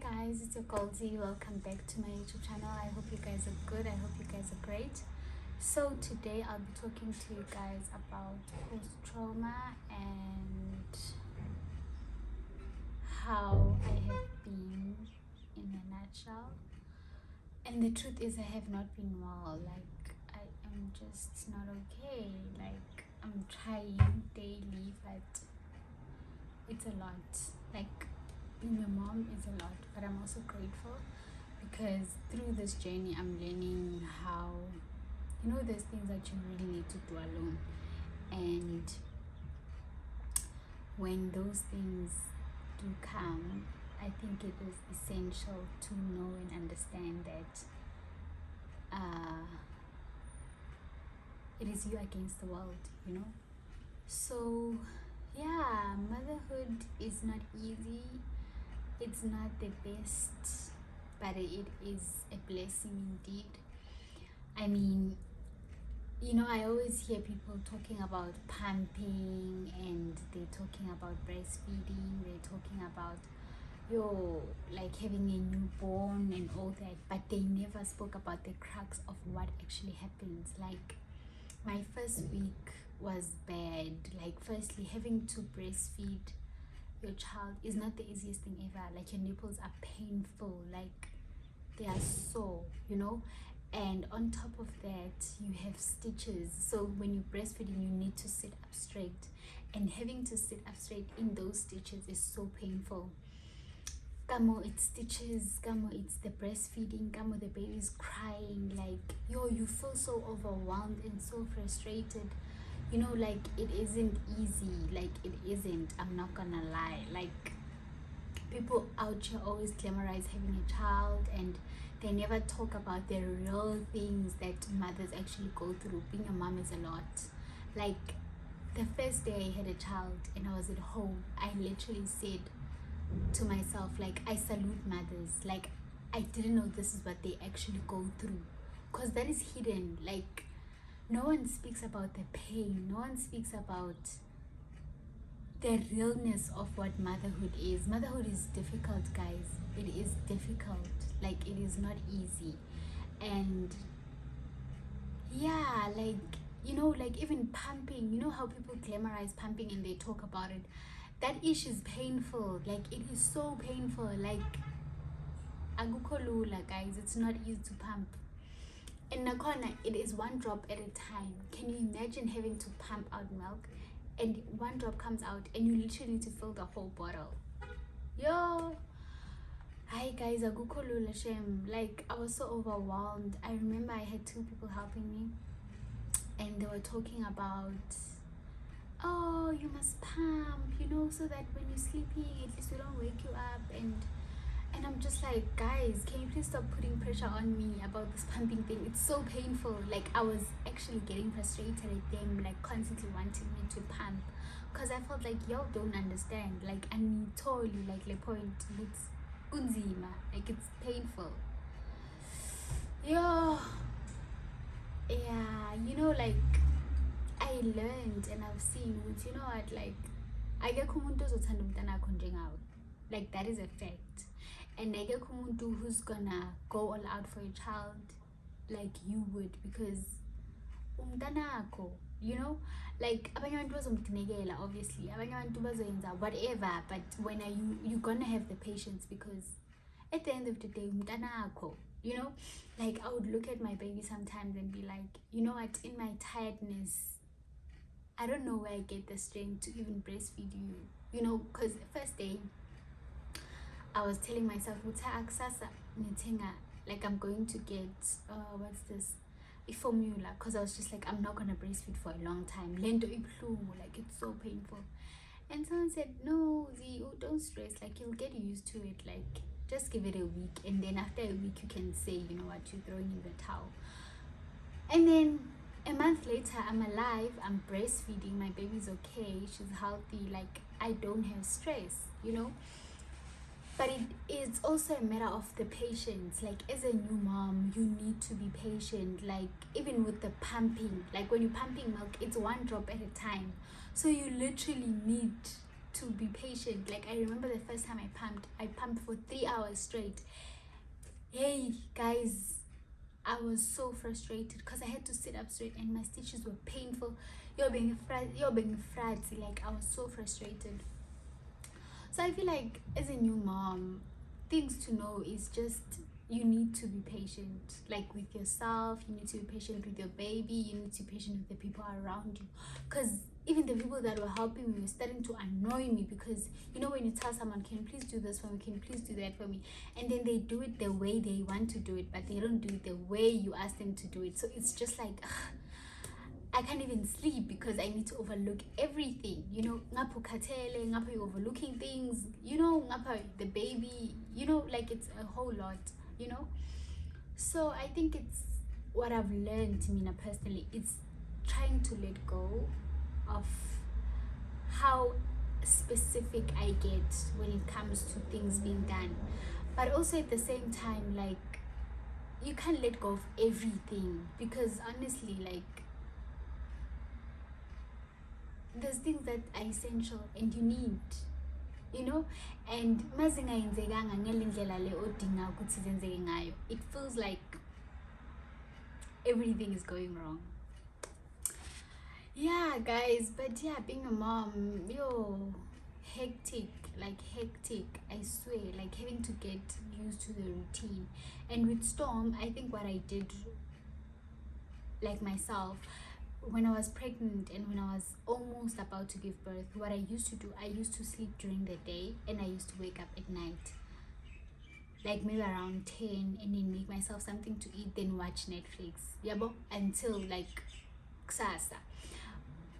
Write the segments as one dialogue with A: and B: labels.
A: Hi guys, it's your Goldie. Welcome back to my YouTube channel. I hope you guys are good. I hope you guys are great. So today I'll be talking to you guys about post-trauma and how I have been in a nutshell. And the truth is I have not been well. Like I am just not okay. Like I'm trying daily, but it's a lot. Like being a mom is a lot, but I'm also grateful because through this journey I'm learning how, there's things that you really need to do alone, and when those things do come, I think it is essential to know and understand that it is you against the world. So yeah, motherhood is not easy. It's not the best, but it is a blessing indeed. I mean, I always hear people talking about pumping, and they're talking about breastfeeding, they're talking about like having a newborn and all that, but they never spoke about the crux of what actually happens. Like my first week was bad. Like firstly, having to breastfeed your child is not the easiest thing ever. Like your nipples are painful, like they are sore, and on top of that you have stitches. So when you're breastfeeding you need to sit up straight, and having to sit up straight in those stitches is so painful. Kamo, it's stitches, Kamo, it's the breastfeeding, Kamo, the baby's crying, like you feel so overwhelmed and so frustrated. Like it isn't easy. Like it isn't, I'm not gonna lie. Like people out here always glamorize having a child, and they never talk about the real things that mothers actually go through. Being a mom is a lot. Like the first day I had a child and I was at home, I literally said to myself, like, I salute mothers. Like I didn't know this is what they actually go through, because that is hidden. Like no one speaks about the pain, no one speaks about the realness of what motherhood is. Motherhood is difficult, guys. It is difficult. Like it is not easy. And yeah, like like even pumping, how people glamorize pumping and they talk about it. That issue is painful. Like it is so painful. Like akukho lula, guys. It's not easy to pump. In Nakona, it is one drop at a time. Can you imagine having to pump out milk and one drop comes out and you literally need to fill the whole bottle? Yo, hi guys, akukho lula shem. Like I was so overwhelmed. I remember I had two people helping me, and they were talking about, oh, you must pump, so that when you're sleeping, at least we don't wake you up. And I'm just like, guys, can you please stop putting pressure on me about this pumping thing? It's so painful. Like I was actually getting frustrated at them, like constantly wanting me to pump, because I felt like y'all don't understand. Like I told you, like the point, it's unzima, like it's painful. Yeah, like I learned and I've seen, what, like akekho umuntu ozothanda umntana akho njengawe. Like that is a fact. And akekho umuntu who's gonna go all out for a child like you would, because umntana akho, like abanye abantu bazomdinekela, obviously abanye abantu bazoyenza whatever, but when are you gonna have the patience, because at the end of the day umntana akho. Like I would look at my baby sometimes and be like, you know what, in my tiredness I don't know where I get the strength to even breastfeed you, because first day I was telling myself, like I'm going to get what's this, a formula, because I was just like, I'm not gonna breastfeed for a long time. Lento ibhlungu, like it's so painful. And someone said, no, don't stress, like you'll get used to it, like just give it a week, and then after a week you can say, you know what, you're throwing in the towel. And then a month later, I'm alive, I'm breastfeeding, my baby's okay, she's healthy, like I don't have stress, but it's also a matter of the patience. Like as a new mom, you need to be patient. Like even with the pumping, like when you're pumping milk, it's one drop at a time, so you literally need to be patient. Like, I remember the first time I pumped for 3 hours straight. Hey guys, I was so frustrated because I had to sit up straight and my stitches were painful. You're being fratzy. Like, I was so frustrated. So I feel like as a new mom, things to know is just you need to be patient, like with yourself. You need to be patient with your baby. You need to be patient with the people around you, because even the people that were helping me were starting to annoy me, because you know when you tell someone, can you please do this for me, can you please do that for me, and then they do it the way they want to do it, but they don't do it the way you ask them to do it. So it's just like I can't even sleep because I need to overlook everything, you know. Ngapho khathele, ngapho you're overlooking things, you know, ngapho the baby, you know, like it's a whole lot, you know. So I think it's what I've learned, Mina, personally, it's trying to let go of how specific I get when it comes to things being done, but also at the same time, like, you can't let go of everything, because honestly, like, there's things that are essential and you need, you know. And mazingayenzekanga ngelindlela le odinga ukuthi zenzeke ngayo, it feels like everything is going wrong. Yeah guys, but yeah, being a mom, hectic, like hectic, I swear, like having to get used to the routine. And with Storm, I think what I did, like myself, when I was pregnant and when I was almost about to give birth, what I used to do, I used to sleep during the day and I used to wake up at night, like maybe around 10, and then make myself something to eat, then watch Netflix, yabo, until like kusasa.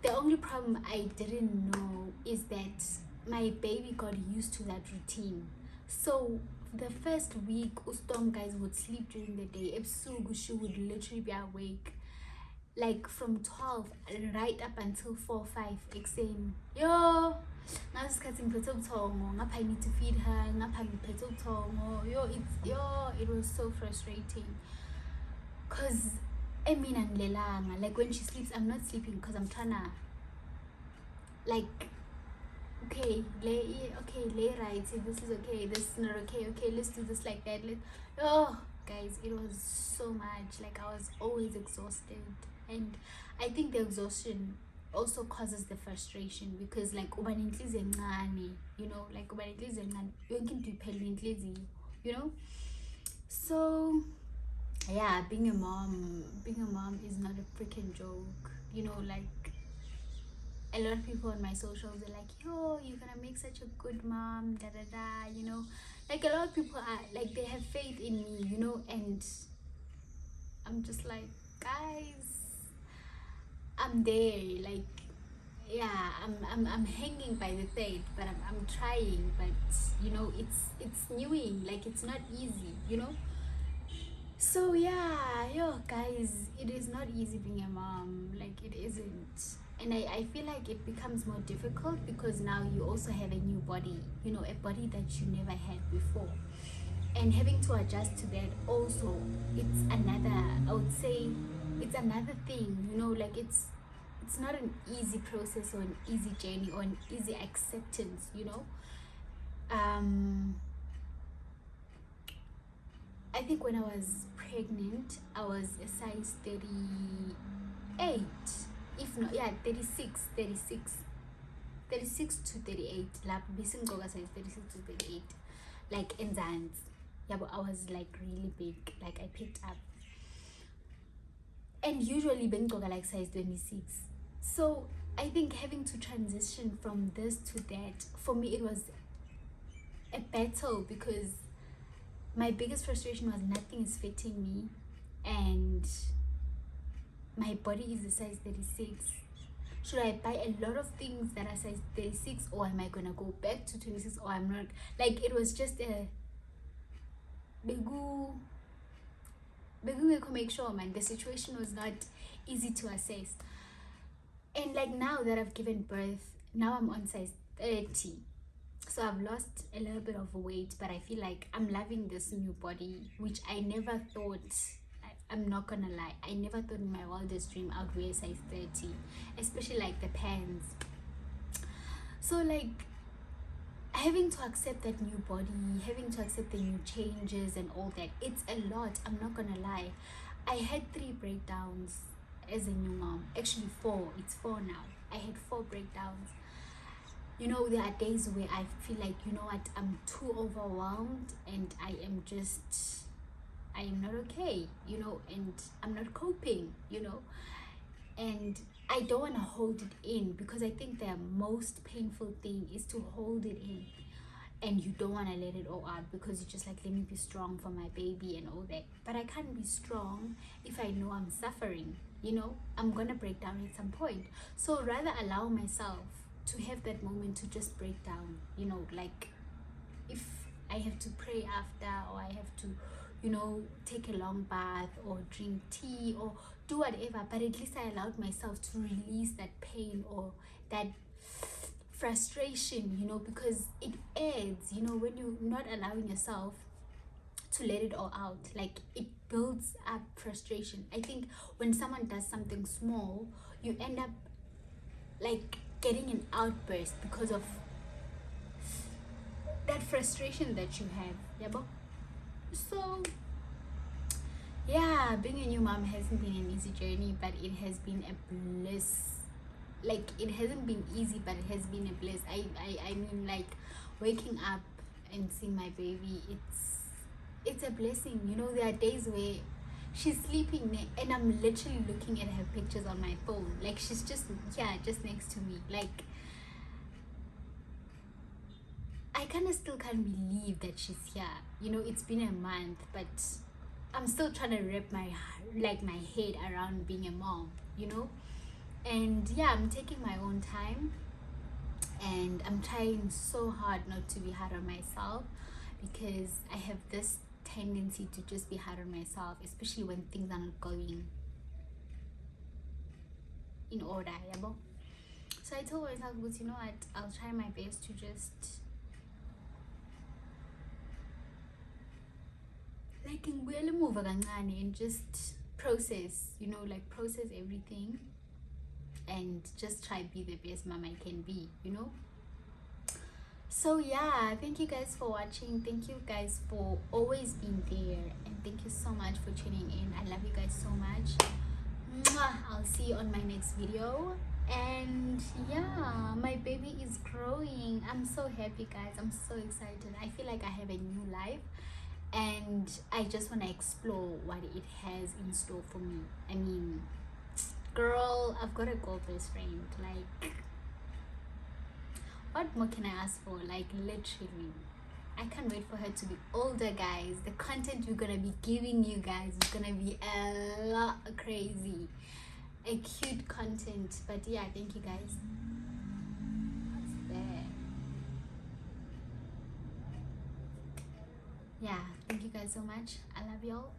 A: The only problem I didn't know is that my baby got used to that routine. So the first week, Ustom guys would sleep during the day. Ebusuku, she would literally be awake, like from 12 right up until 4, 5 ekuseni. Yo, ngasikhathi ngiphethe ubuthongo, ngapha I need to feed her, ngapha ngiphethe ubuthongo. It was so frustrating, because emina ngilelanga, like when she sleeps I'm not sleeping because I'm trying to, like, okay, lay right, this is okay, this is not okay, let's do this like that. Guys, it was so much, like I was always exhausted. And I think the exhaustion also causes the frustration, because like uba nenhliziyo encane, you know, like uba nenhliziyo encane, yonke into iphela inhliziyo, you know. So yeah, being a mom is not a freaking joke, you know. Like a lot of people on my socials are like, yo, you're gonna make such a good mom, da da da, you know. Like a lot of people are like, they have faith in me, you know. And I'm just like, guys, I'm there, like, yeah, I'm hanging by the thread, but I'm trying, but you know, it's newing, like it's not easy, you know. So yeah, guys, it is not easy being a mom, like it isn't. And I feel like it becomes more difficult because now you also have a new body, you know, a body that you never had before, and having to adjust to that also, it's another, I would say, it's another thing, you know. Like it's not an easy process or an easy journey or an easy acceptance, you know. I think when I was pregnant, I was a size 38, if not, yeah, 36 to 38, like bisingoga size 36 to 38, like in Zans. Yeah, but I was like really big, like I picked up, and usually bengoga like size 26. So I think having to transition from this to that, for me it was a battle, because my biggest frustration was nothing is fitting me, and my body is a size 36. Should I buy a lot of things that are size 36, or am I gonna go back to 26, or I'm not? Like it was just a begu make sure, man. The situation was not easy to assess. And like now that I've given birth, now I'm on size 30. So I've lost a little bit of weight, but I feel like I'm loving this new body, which I never thought, I'm not gonna lie, I never thought in my wildest dream I'd wear size 30, especially like the pants. So like having to accept that new body, having to accept the new changes and all that, it's a lot. I'm not gonna lie. I had 3 breakdowns as a new mom. Actually 4. It's 4 now. I had 4 breakdowns. You know, there are days where I feel like, you know what, I'm too overwhelmed and I am not okay, you know, and I'm not coping, you know, and I don't want to hold it in, because I think the most painful thing is to hold it in, and you don't want to let it all out, because you're just like, let me be strong for my baby and all that. But I can't be strong if I know I'm suffering, you know, I'm gonna break down at some point. So rather allow myself to have that moment to just break down, you know, like if I have to pray after, or I have to, you know, take a long bath or drink tea or do whatever, but at least I allowed myself to release that pain or that frustration, you know, because it adds, you know, when you're not allowing yourself to let it all out, like it builds up frustration. I think when someone does something small, you end up like getting an outburst because of that frustration that you have. Yeah, but so yeah, being a new mom hasn't been an easy journey, but it has been a bliss. Like, it hasn't been easy, but it has been a bliss. I mean, like, waking up and seeing my baby, it's a blessing. You know, there are days where she's sleeping and I'm literally looking at her pictures on my phone, like she's just just next to me. Like, I kind of still can't believe that she's here. You know, it's been a month, but I'm still trying to wrap my head around being a mom, you know. And yeah, I'm taking my own time, and I'm trying so hard not to be hard on myself, because I have this tendency to just be hard on myself, especially when things are not going in order. Yeah, so I told myself, but you know what, I'll try my best to just like ngibuyele emuva kancane and just process, you know, like process everything and just try be the best mom I can be, you know. So yeah, thank you guys for watching. Thank you guys for always being there, and thank you so much for tuning in. I love you guys so much. Mwah! I'll see you on my next video. And yeah, my baby is growing. I'm so happy, guys. I'm so excited. I feel like I have a new life, and I just want to explore what it has in store for me. I mean, girl, I've got a goal best friend. Like, what more can I ask for? Like, literally, I can't wait for her to be older, guys. The content we're gonna be giving you guys is gonna be a lot crazy, a cute content. But yeah, thank you guys. What's that? Yeah, thank you guys so much. I love y'all.